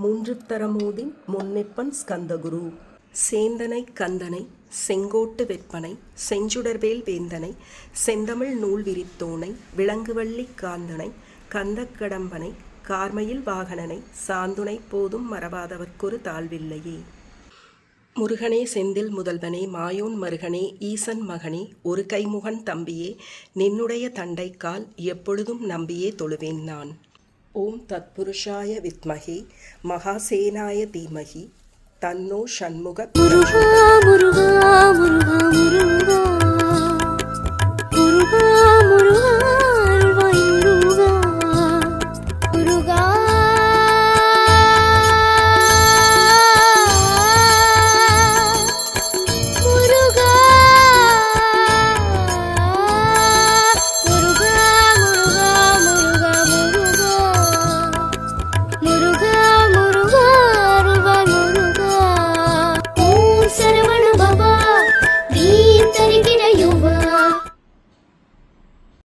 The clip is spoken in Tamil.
மூன்று தரமோதின் முன்னிப்பன் ஸ்கந்தகுரு சேந்தனை கந்தனை செங்கோட்டு வெற்பனை செஞ்சுடர்வேல் வேந்தனை செந்தமிழ் நூல் விரித்தோனை விளங்குவள்ளி காந்தனை கந்தக்கடம்பனை கார்மயில் வாகனனை சாந்துணை போதும் மறவாதவர்க்கொரு தாழ்வில்லையே. முருகனே செந்தில் முதல்வனே மாயோன் மருகனே ஈசன் மகனே ஒரு கைமுகன் தம்பியே நின்னுடைய தண்டைக்கால் எப்பொழுதும் நம்பியே தொழுவேன் நான். ஓம் தத்புருஷாய வித்மஹே மகாசேனாய தீமஹி தன்னோ ஷண்முக. முருகா முருகா முருகா முருகா முருகா